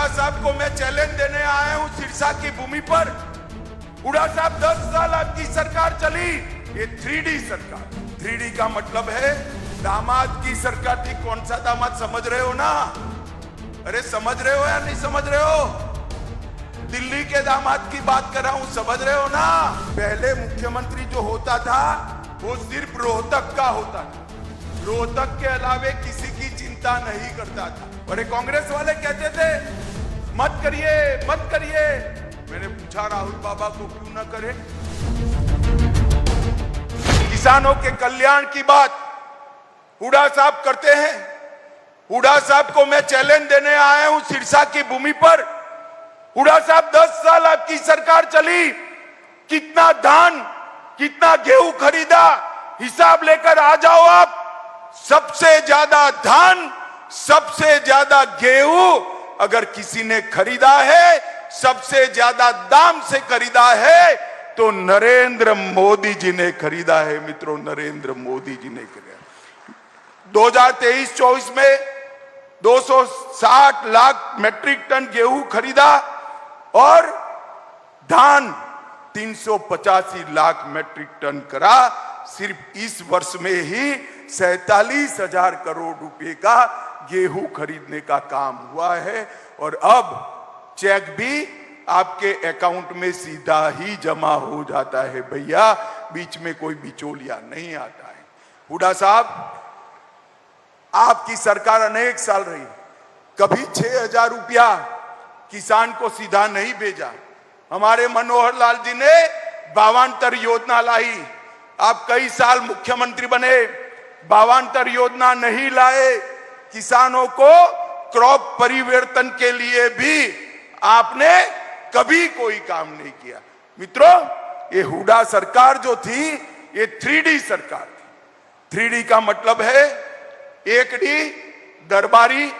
साहब को मैं चैलेंज देने आया हूं सिरसा की भूमि पर। हुड्डा साहब 10 साल आपकी सरकार चली, ये 3D सरकार। 3D का मतलब है दामाद की सरकार थी। कौन सा दामाद समझ रहे हो ना? अरे समझ रहे हो या नहीं समझ रहे हो? दिल्ली के दामाद की बात कर रहा हूं, समझ रहे हो ना? पहले मुख्यमंत्री जो होता था वो सिर्फ रोहतक का होता था, रोहतक के अलावे किसी की चिंता नहीं करता था। और कांग्रेस वाले कहते थे मत करिए मत करिए। मैंने पूछा राहुल बाबा को क्यों ना करे? किसानों के कल्याण की बात हुड्डा साहब करते हैं। हुड्डा साहब को मैं चैलेंज देने आया हूं सिरसा की भूमि पर। हुड्डा साहब 10 साल आपकी सरकार चली, कितना धान कितना गेहूं खरीदा, हिसाब लेकर आ जाओ आप। सबसे ज्यादा धान सबसे ज्यादा गेहूं अगर किसी ने खरीदा है, सबसे ज्यादा दाम से खरीदा है तो नरेंद्र मोदी जी ने खरीदा है। मित्रों, नरेंद्र मोदी जी ने खरीदा। 2023-24 में 260 लाख मैट्रिक टन गेहूं खरीदा और धान 385 लाख मैट्रिक टन करा। सिर्फ इस वर्ष में ही 47,000 करोड़ रुपए का गेहूं खरीदने का काम हुआ है। और अब चेक भी आपके अकाउंट में सीधा ही जमा हो जाता है भैया, बीच में कोई बिचौलिया नहीं आता है। हुड्डा साहब, आपकी सरकार अनेक साल रही, कभी 6,000 रुपया किसान को सीधा नहीं भेजा। हमारे मनोहर लाल जी ने 52 योजना लाई। आप कई साल मुख्यमंत्री बने, 52 योजना नहीं लाए। किसानों को क्रॉप परिवर्तन के लिए भी आपने कभी कोई काम नहीं किया। मित्रों, ये हुड्डा सरकार जो थी ये 3D सरकार थी। 3D का मतलब है 1D दरबारी,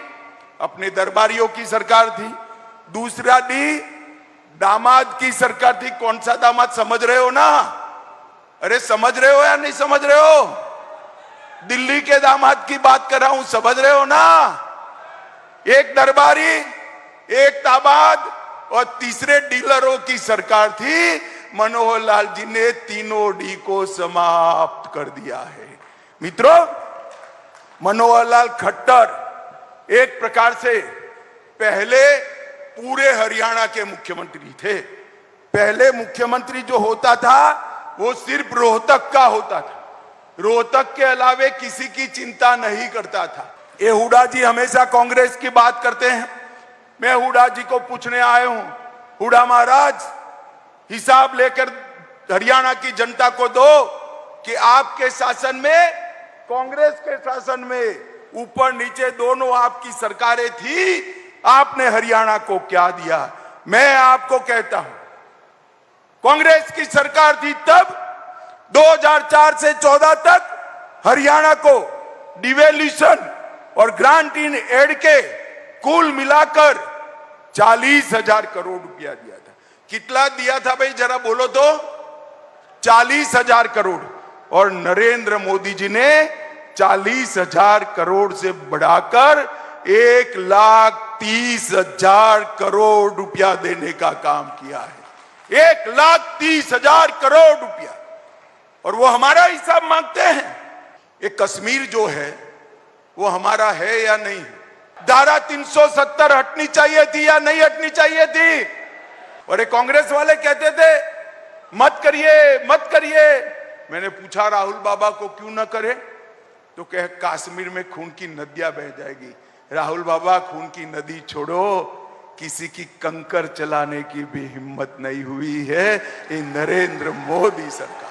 अपने दरबारियों की सरकार थी। दूसरा D दामाद की सरकार थी। कौन सा दामाद समझ रहे हो ना? अरे समझ रहे हो या नहीं समझ रहे हो? दिल्ली के दामाद की बात कर रहा हूं, समझ रहे हो ना? एक दरबारी, एक दामाद और तीसरे डीलरों की सरकार थी। मनोहर लाल जी ने तीनों D को समाप्त कर दिया है। मित्रों, मनोहर लाल खट्टर एक प्रकार से पहले पूरे हरियाणा के मुख्यमंत्री थे। पहले मुख्यमंत्री जो होता था वो सिर्फ रोहतक का होता था, रोहतक के अलावे किसी की चिंता नहीं करता था। ये हुड्डा जी हमेशा कांग्रेस की बात करते हैं। मैं हुड्डा जी को पूछने आया हूं, हुड्डा महाराज हिसाब लेकर हरियाणा की जनता को दो कि आपके शासन में, कांग्रेस के शासन में ऊपर नीचे दोनों आपकी सरकारें थी, आपने हरियाणा को क्या दिया? मैं आपको कहता हूं, कांग्रेस की सरकार थी तब 2004 से 14 तक हरियाणा को डिवेल्यूशन और ग्रांट इन एड के कुल मिलाकर 40,000 करोड़ रुपया दिया था। कितना दिया था भाई, जरा बोलो तो? 40,000 करोड़। और नरेंद्र मोदी जी ने 40,000 करोड़ से बढ़ाकर 1,30,000 करोड़ रुपया देने का काम किया है। 1,30,000 करोड़ रुपया। और वो हमारा हिसाब मांगते हैं। ये कश्मीर जो है वो हमारा है या नहीं? धारा 370 हटनी चाहिए थी या नहीं हटनी चाहिए थी? और कांग्रेस वाले कहते थे मत करिए मत करिए। मैंने पूछा राहुल बाबा को क्यों ना करे, तो कहे कश्मीर में खून की नदियां बह जाएगी। राहुल बाबा, खून की नदी छोड़ो, किसी की कंकर चलाने की भी हिम्मत नहीं हुई है ये नरेंद्र मोदी सरकार।